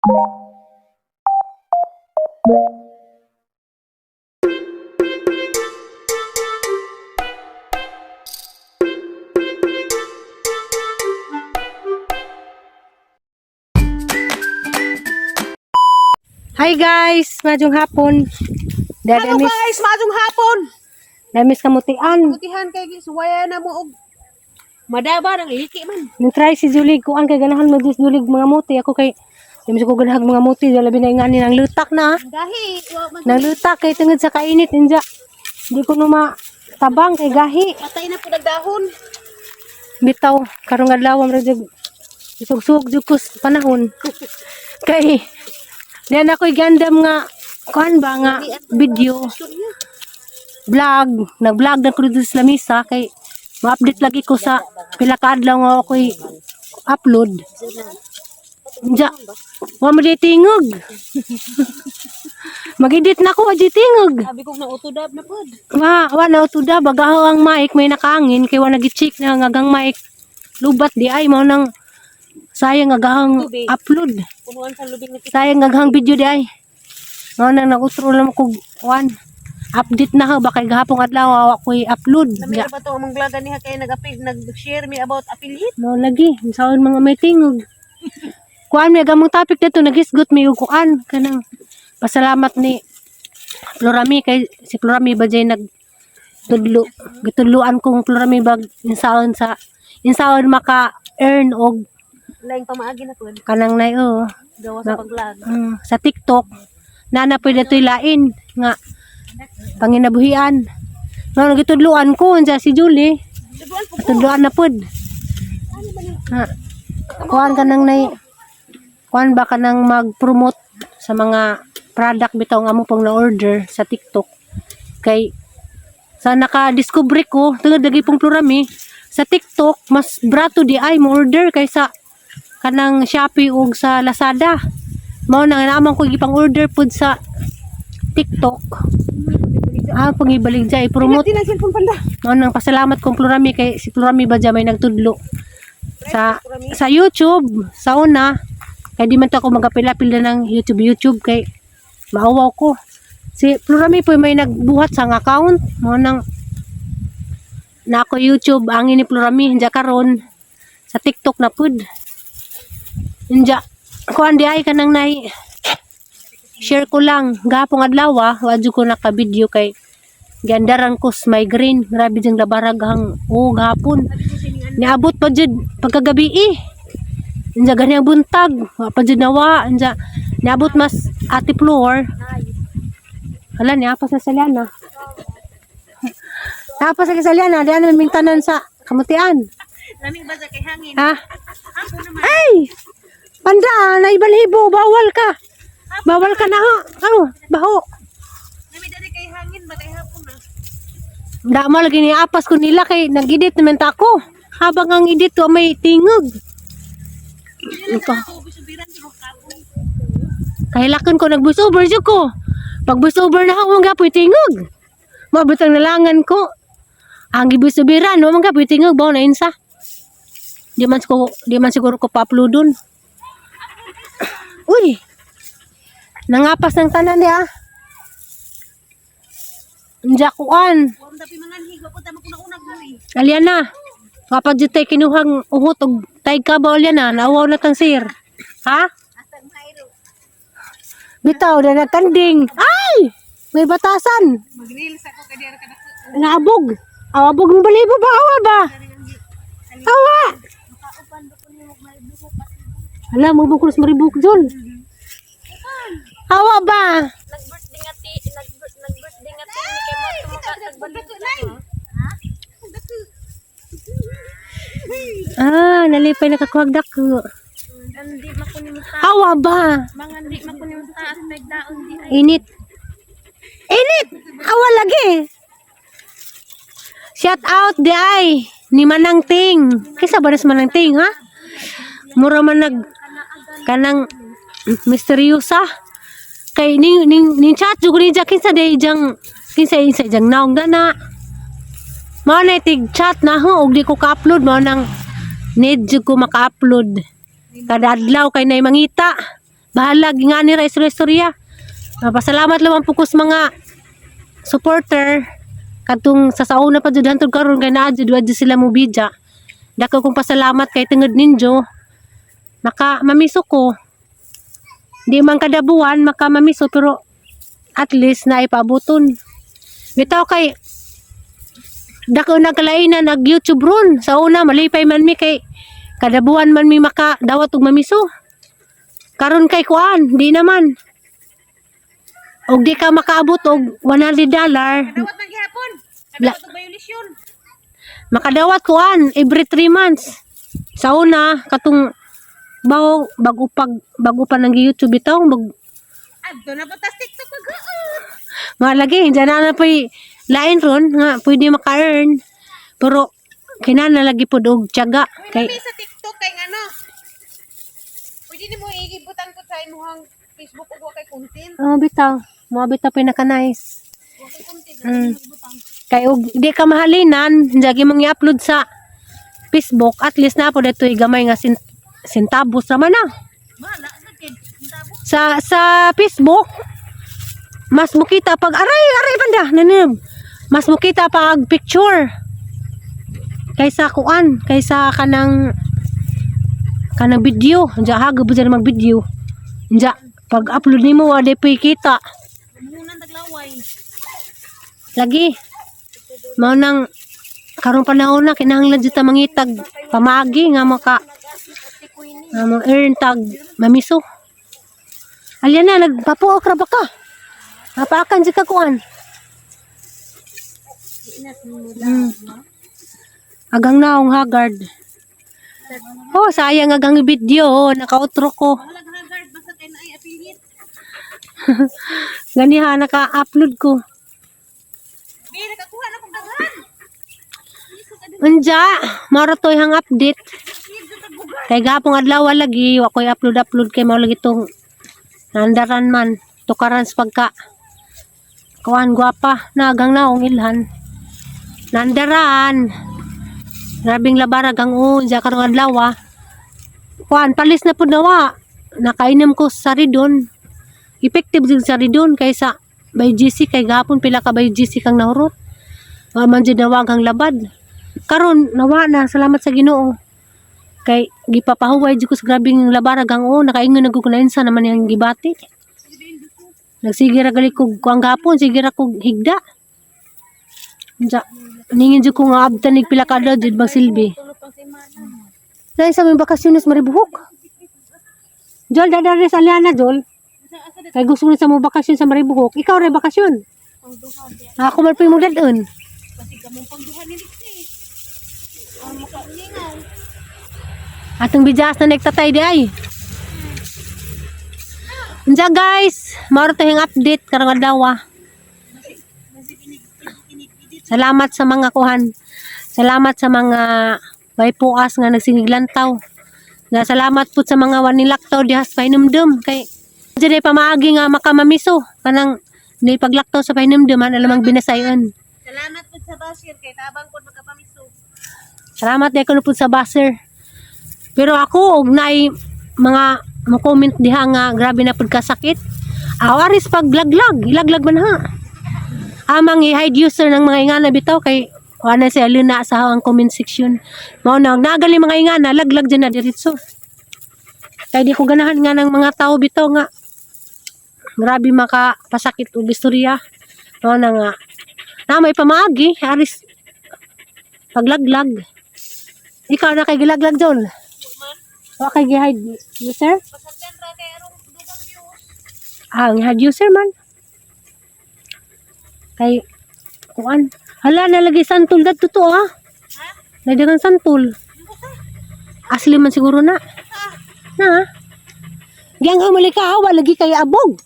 Hi guys, madung hapon. Hello guys, madung hapon. Damis kamutian. Putihan kay suwaya na mo og madaba ng liki man. Nang-try si Julig ko ang kay ganahan mo Julig mga muti ako kay di ko ganahag mga muti labi na ingani nang lutak na. Gahi, wa man Nang lutak kay tungod sa kainit inja. Di ko no matabang kay gahi. patay na pud ang dahon. Bitaw karong adlaw ra jud isug-sug jud ko sa panahon. Kay diyan ako'y gandam nga kuan ba nga video vlog, nag-vlog na ko dito sa lamisa kay ma-update lagi ko sa pila ka adlaw nga ako'y upload. Ja, wa mo di tingog. Mag-edit na ko di tingog. Sabi ko na utudab na pod. Wa na utuda bagaho ang mic may nakangin kay wa nagi-check na ngagang mic. Lubat di ay mo nang sayang agahang upload. Punuan sa lubing ni Sayang agahang video di ay. Mo nang nag-utro lang ko kuan. Update na ha baka gahapon adlaw ako'y upload. Nami Ja. pa to among vlog niya kay nag-share me about affiliate. No lagi, saon mga may tingog. Kuan may gamong topic dito nagisgot mi og kuan kanang pasalamat ni Florami kay si Florami ba jay nagtudlo gitudloan kong Florami bag insaon maka earn og Laing pamaagi na pod. kanang nay Gawa sa pag-vlog. sa TikTok nana pwede to'y lain nga panginabuhian. No nagitudloan ko unsa si Julie. Duduan po. Tudloan na pud. Ha. Kuan ka nang nay kuan ba ka nang mag-promote sa mga product bitaw nga mo pang na-order sa TikTok. Kay sa naka-discover ko tungod dagi pong Florami sa TikTok mas brato di ay mo order kaysa kanang Shopee ug sa Lazada. Mao nang naman ko gipang order pud sa TikTok. Pangibalik dya i-promote. Di na cellphone panda. Mao nang pasalamat kong Florami kay si Florami ba dya may nagtudlo sa YouTube sa una kay di man to ako magapila-pila ng YouTube kay maawaw ko si Florami po may nagbuhat sang account mo nang na ako YouTube ang ini Florami hinja karon sa TikTok na pud hinja kuan di ay kanang nay share ko lang gapong adlaw wadyo ko naka-video kay gandaran ko sa migraine grabe jang labarag hang gapon niabot pa jud pagkagabi Anja ganyang buntag, pa jud nawa, anja niabot mas ati floor. Hala ni apas na salyana. Apas sa salyana, diyan naming tanan sa kamutian. Lamig ba sa kay hangin? Ha? Ako naman. Ay! Panda, naibalhibo, bawal ka. Bawal ka na ho. Baho. Lamig dali kay hangin ba kay hapon na. Dama lagi ni apas ko nila kay nag-edit naman ta ako. Habang ang edit ko may tingog. Ito. Kahilakan ko nag-voice over dyan ko. Pag voice over na ako, mga po'y tingog. Mabutang nalangan ko. Ang voice overan, mga po'y tingog. Bawa na insa. Di man siguro ko pa-upload dun. Uy! Nangapas ng tanan niya. Njakuan. Wala tapi manganhi, wapod tama ko na unag gali. Alyan na. Kapag dito tayo kinuhang uhot o tayo kabaw alyan na. Naawaw na tang sir. Ha? Asa mairo. Bitaw na nagkanding. Ay! May batasan. Mag-reels ako kay diara kada Naabog. Awabog mo balibo ba? Awa ba? Awa! makauban ba ko ni maibuko pa. Hala, magbukos maribuk dyan. Awa ba? Nag-birthday nga ti, nag-birthday nga ti ni kay mo tumuka nagbalik na. Nalipay nakakuhagdak ko. Andi makunim ta. Awa ba? Mga ndi makunim ta at nagdaon di ay. Init. Init! Awa lagi. Shout out di ay. Ni Manang Ting. Kisa ba nas Manang Ting ha? Mura man kanang misteryosa. Kay ning chat jud ni kinsa day jang kinsa jang naong gana. Mao na tig chat na ho og di ko ka-upload mo nang need jud ko maka-upload. Kada adlaw kay nay mangita. bahala nga ni istorya. Pasalamat lamang po ko sa mga supporter kadtong sa sauna pa jud hantod karon kay naa jud sila mo bidya. Dako kong pasalamat kay tungod ninyo maka mamiso ko. Di man kada buwan maka mamiso pero at least na ipabuton. Bitaw kay dako nagkalainan nag YouTube ron sa una malipay man mi kay kada buwan man mi maka dawat og mamiso. Karon kay kuan di naman. Og di ka makaabot og $100. Dawat man gihapon. Dawat og violation. Makadawat kuan every 3 months. Sa una katong bago pa nang YouTube bitaw Adto na patas TikTok pag nga lagi diyan na pay lain ron nga pwede maka-earn. Pero kinahanglan lagi pud og tiyaga kay kay sa TikTok kay ngano. Pwede nimo igibutan ko sa imong Facebook ug wa kay content. bitaw mo bitaw pinaka nice. Wa kay content ibutang. Kay og di ka mahalinan jagi mong i-upload sa Facebook at least na po dito gamay nga centavos naman na. Bahala na kid. Tabo. Sa Facebook mas mukita pag aray banda nanim. Mas mukita pag picture kaysa kuan kaysa kanang video ja haga ba mag video ja pag upload nimo wa pay kita Muna taglaway. lagi mao nang karong panahon na kinahanglan jud ta mangitag pamagi nga mo earn tag mamiso. Alyan na nagpapuok ra ba ka? Napaakan jud ka kuan. Agang naong hagard. Oh, sayang agang video oh, naka-outro ko. Wala hagard basta kay naay affiliate. Ganiha naka-upload ko. Bi nakakuha na kog daghan. Unja, maro toy hang update. Kay gapong adlaw lagi wa koy upload kay mao lagi tong nandaran man tukaran sa pagka kuan gwapa nagang naong ilhan. Nandaran. Grabing labarag ang unja karong adlaw. Kuan palis na pud nawa. Nakainom ko sa ridon. Effective jud sa ridon kaysa by GC kay gapon pila ka by GC kang nahurot. Wa man jud nawagang labad. Karon nawa na salamat sa Ginoo. Kay gipapahuway jud ko sa grabing labarag ang nakaingon nagkukunainsa naman yang gibati. Nagsige ra gali kog kuang gapon, sige ra kog higda. Ja, ningin jud ko nga abtan nig pila ka adlaw jud magsilbi. Tulog pang semana. Dahil sa mga bakasyones maribuhok. Jol, dadari sa Aliana, Jol. Kay gusto mo sa mga bakasyon sa maribuhok. Ikaw rin bakasyon. Pangduha di. Ako man po yung magdadaan. Kasi kamong pangduha ni Lixie. Ang makalingaw. Atong bidyas na nagtatay di ay. Unja guys, maro tayong update karang adlaw. Salamat sa mga kuhan. Salamat sa mga may puas nga nagsiniglantaw. Nga salamat po sa mga wanilaktaw dihas pahinumdum kay diri pamaagi nga makamamiso kanang ni paglaktaw sa pahinumdum alamang binasayon. Salamat po sa basir kay tabang po magkapamiso. Salamat day ko po sa baser. Pero ako og naay mga mo-comment diha nga grabe na pud kasakit. Awaris paglaglag, ilaglag man ha. Amang i-hide user ng mga ingana bitaw kay wala siya luna sa ang comment section. Mao na nagali mga ingana laglag dyan na diretso. Kaya di ko ganahan nga ng mga tao bitaw nga grabe makapasakit og istorya. Mao na nga na may pamagi aris paglaglag. Ikaw na kay gilaglag Jol. Wa kay gi-hide user? Pasagdan ra kay arong dugang views. Ang hide user man. Kay kuan hala nalagay santol dadto to ha. Nadagang santol. Asli man siguro na. Na. Gyang humuli ka wa lagi kay abog.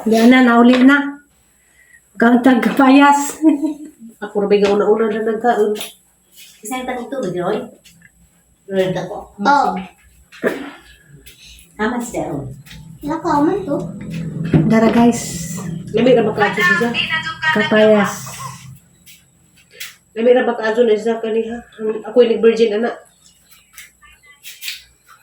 Diyan na nauli na. Gantag kapayas. Ako rin ba una na nagkaon? Isang tanong to, Roy. Roy, ako. Oh. Tama siya, Roy. Lakaw man to. Dara guys, Lami ra baka siya. kapayas. Lami ra baka na siya kaniha. Ako yung virgin anak.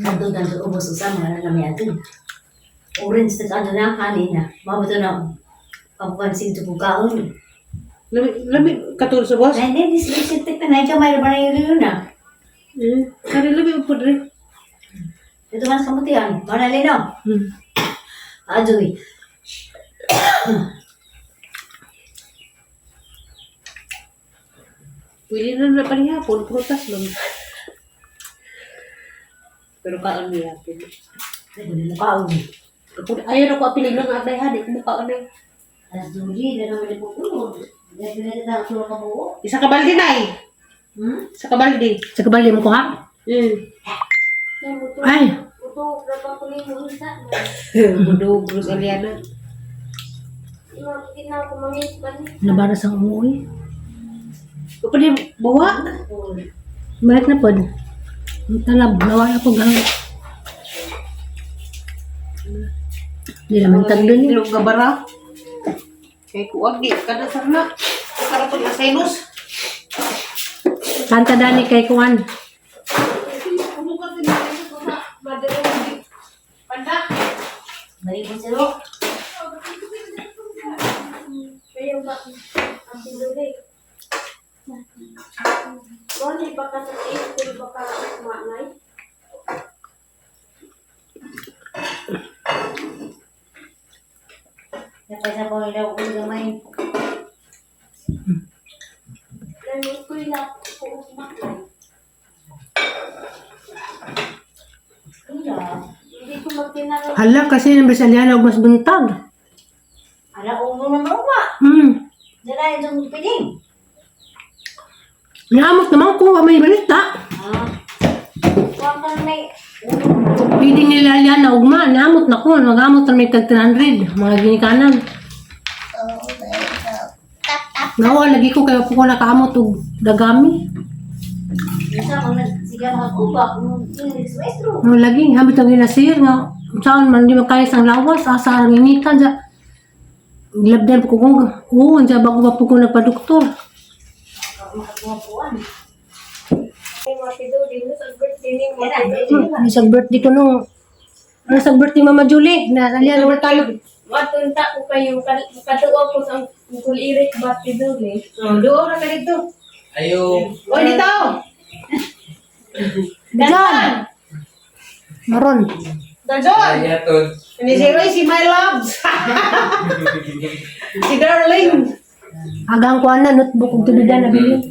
Nandudan sa ubos usama na kami atin. Orange na ano na kanin na. Mabuto na pagpansin ito po kaon. Lami katulad sa boss. Na hindi, dislisintik na ikaw mayroon ba na yun na? Kari lami po rin. Ito man sa kamutihan. Manali no? Adoy. Pwede na panihapon, prutas lang. Pero kaon niya. Hindi mo kaon. Ayaw ako apilig lang at hadik mo kaon na. Alas duli, na naman yung pupunod. Dahil pinagkita ako ka buo. Isa ka baldi na eh. Isa ka baldi. Sa kabali mo ko ha? Ay, Buto, berapa ko rin yung isa. Budog, Rus Aliana. Hindi na ako mangit ba niya? nabaras ang umuwi. Apa dia bawa? Balik na po. Talab, nawa na po gano'n. Hindi naman taglo niya. Ilog gabara. Kay kuwag di kada sarna. Para pag asenos. Kanta dani kay Kuan. Balik mo siro. Kaya ba? Ang pinuli. Kung hindi pa ka sa tayo, kung ba ka kumanay? Napasa ko nila ako ng gamay. Dahil ko yung kung kumanay. Kaya, Hindi ko magtinarang. Hala, kasi yung Brisaliana og mas buntag. ala ulo na maruma. Dala yung piling. Naamot naman ko, may balita. Huwag ka may Pwede nila Liana ugma, naamot na ko. Nagamot na may tag 300, mga ginikanan. Nawa, lagi ko kayo po ko nakaamot og dagami. Isa mo siya mga kubak. Yung expressro. No, lagi, habit ang ginasir nga. Saan man, di makaya sang lawas, asa ang initan dya. Glabdan po ko kung, oo, dya bago ba po ko nagpa-doktor. Makakuha-kuhan. ay matido din mo sa birthday ni mo. Ano sa birthday ko nung, ano sa birthday Mama Julie, na alian naman tayo. Matunta ko kayo, katuwa ko sa kulirik batido ni. Doon na dito. Ayo. Oy dito. Diyan! Maron. Dajon. Ayatod. Ini si Roy, si my loves. Si darling. Agang ko na, notebook kong tubigan na bilhin.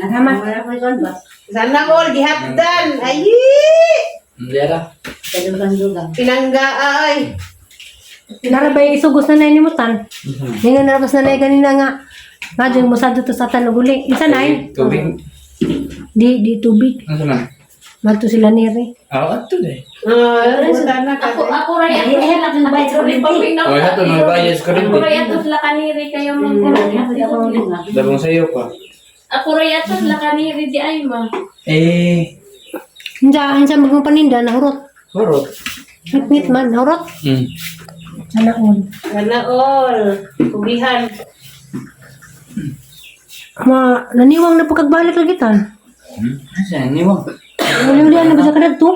Naman. Wala ko ikaw ba? Sana all gihatdan. Ayi. Dera. Kadugang-dugang. Pinangga ay. Narabay isugos na na inimutan. Ngayon narabas na na kanina nga. Nga dyan mo sa dito sa tanuguli. Isa na Tubig. Di tubig. Ano man? Malto sila niri. Ato deh. Sana ka. Ako rin Ay, ay, lang ang bayad sa kuryente. Oh, ito na bayas ko rin. Ako rin ato sila kaniri kayo magkulit. Dabong sa'yo pa. Ako rin ato sila kaniri di ay ma. Eh. Hinsa magmang paninda, nahurot. Horot. Mit man, nahurot. Sana all. Sana all. Kubihan. Naniwang na pagkagbalik lagi tan. Asa ni mo? Ulian na ba sa kadagto?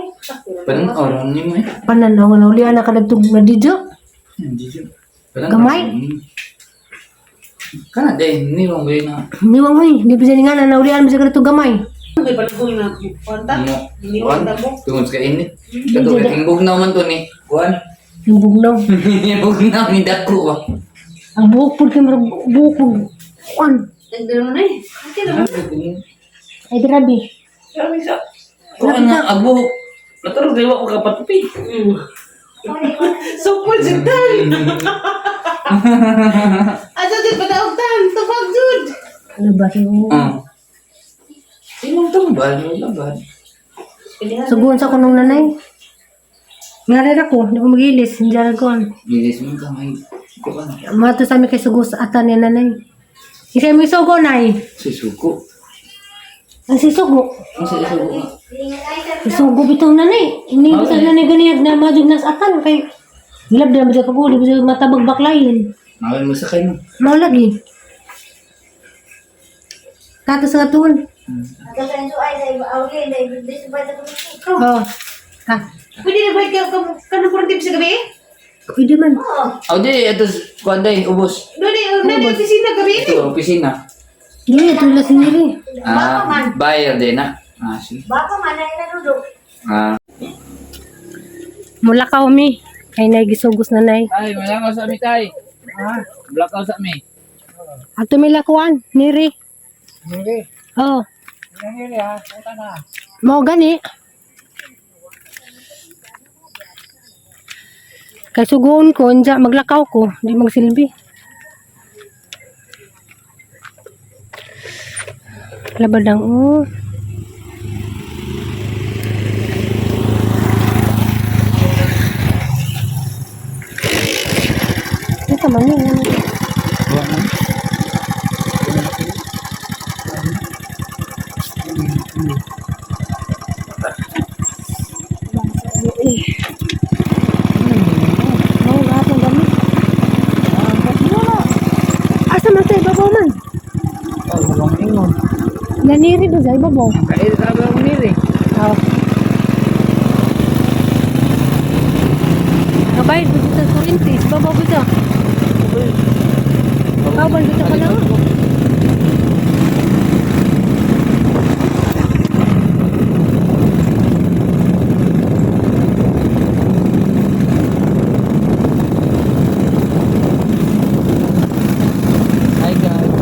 Parang orang ni mo eh. Pananaw na ulian na kadagto na didyo. Hindi siya. Parang Gamay? Kana deh ni mo gay na. Niwang hoy, di ba nga na ulian ba sa kadagto gamay. May panahon na konta. Kuan. Tungod ka init. Kato ka timbog na man to ni. Kuan. Yung bugnaw. Timbog na ni dako ba. Ang buhok po kayo buhok po. Kuan. Nagdala mo na eh. Ay grabe. Kuan na abo. Naturog dewa ko kapatupi. Supol sitan. Asa din padaog tan. Tubag jud. Ano ba siyo? Sinong tambal mo labad? Suguan sa kunong nanay. Ngayon ako, hindi ko magilis. Hindi ko. Bilis mo ka may. Kuan. Mato sa amin kay sugo sa atan ni nanay. Isa mo isugo, nay. Sisuko. Ang sisugo. Masa isuko ka? Isugo bitong nanay. Ini bisa nanay ganyan na majug nas atan kay gilab na bisa kabuli bisa matabag baklayin. Nawal mo sa kayo. Mau lagi. Kata sa tuon. Ato sa inyo ay dahil awli, dahil di subay sa kuryente. Oh. Ha? Pwede na ba ka ng kurente sa gabi? Pwede man. O di, ito, kuwan day, ubos. Doon na opisina gabi. Ito, opisina. Dili, tulad siniri. Bayar din na. Sige. Baka man na inanudok. Mula ka umi. Kay nay gisugos na nay. Tay, wala ka sa amin, tay. Black out sa amin. Ato mila kuan, niri. Niri. Oh, Niri ha. Punta na. mao gani. Kay sugoon ko, unja maglakaw ko, di magsilbi. Labadang oh. Ito man yun. Oh, lahat ng damit. Asa man tayo, babaw man. Oh, walang ingon. Naniri doon sa ibabaw. Kaya sabi ako niri. Oh. Kabayad ko dito sa kurinti. Babaw ko dito. Babal dito ka lang. Hi guys.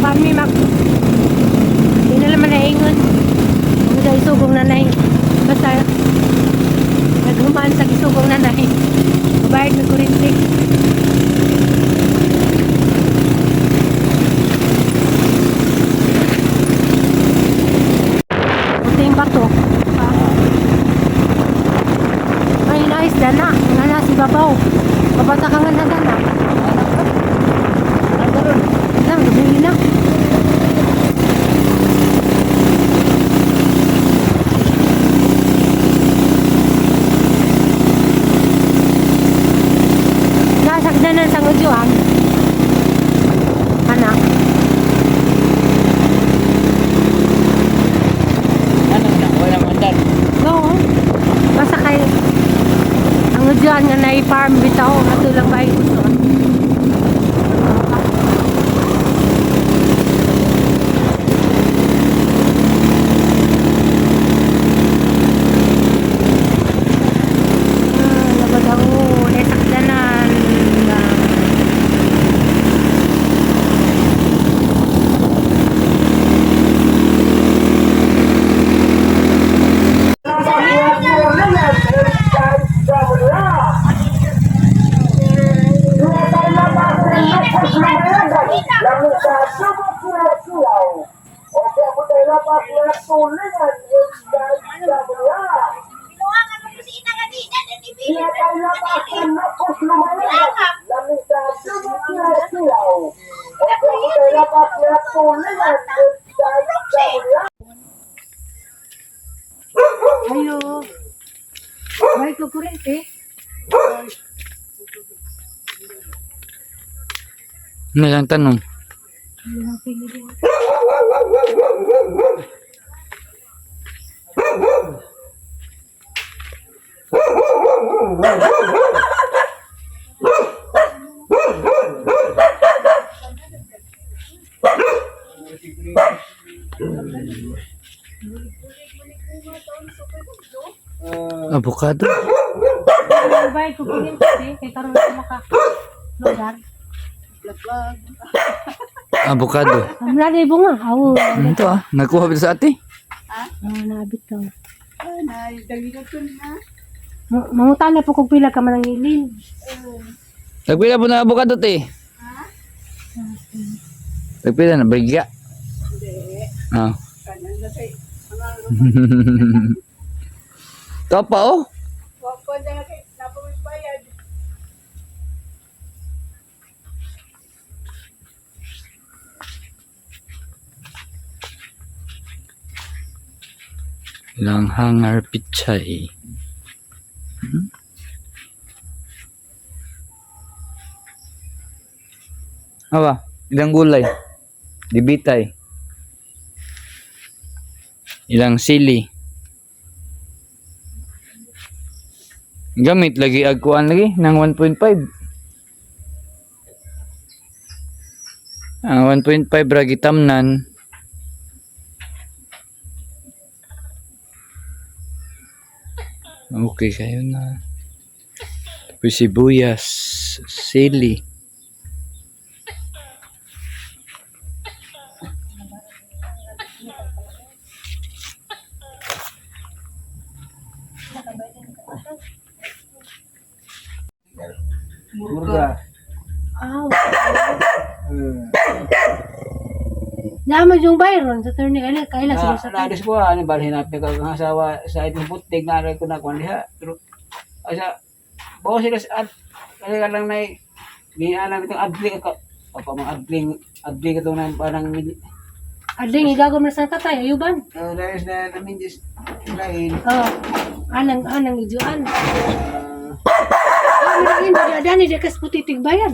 Pami mak. Hindi na naman naingon. Kung sa isugong nanay. Basta naghumaan sa isugong nanay. Kabayad ng kurinti. Puting bato. Ay, nais dana. Nga na si babaw. Babata ka nga na dana. Lang, gabili na. Nasagdanan sa ngudyoan. Anak. Ano na? Walang mandan. Oo. Basta kay ang ngudyoan nga na farm bitaw. Ato lang ba yung gusto? Labadaw. Nasagdanan. Ayo. Baik ko kurente. Ano lang tanong? Avocado? Baik ko kurente. Kay karon na maka. Lugar. Avocado. Amla na bunga. Awo. Ito nakuha ba sa ate? Nabit ka. Mangutan na po kung pila ka man ang ilin. Nagpila po na avocado te? Nagpila na, brigya? Ah. Ito pa oh. Langhangar pichay. Apa? Ilang gulay? Dibitay. Ilang sili. Gamit lagi agkuan lagi ng 1.5. Ang 1.5 ragi tamnan. Okay kayo na. Tapos sibuyas, sili. Murga. Ah, naman yung bayron sa turn ni kaila sa sa Nadis ko ani bal hinapin ka ang asawa sa itong butig na rin ko na kuan diha. Pero asa bawa sila sa kaya lang nay ni ana itong adli ka apa mga adli ka to na parang adling igagom na sa tatay ayuban. dahil na namin just lain. Oh, anang ijuan. Ah, hindi dani di kas putitig bayad.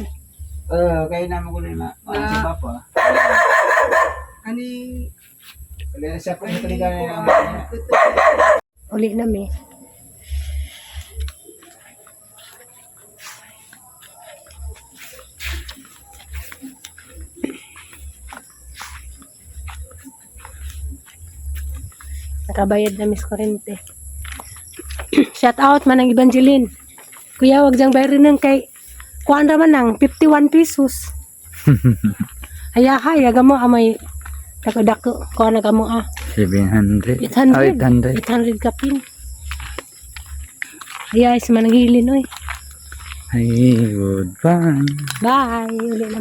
Kaya naman ko rin na si Papa. Ani Kaya siya po sa kaligayan na Uli na mi. Nakabayad na Miss Corrente. Shout out man ang Evangeline. Kuya, wag diyang bayarin ng kay kuan raman ng 51 pesos. Ayahay, aga mo amay dako-dako kuan na mo 700. 800. 800. 800 kapin. Ayahay, sa manang hilin oy. Ay, goodbye. Bye. Uli na.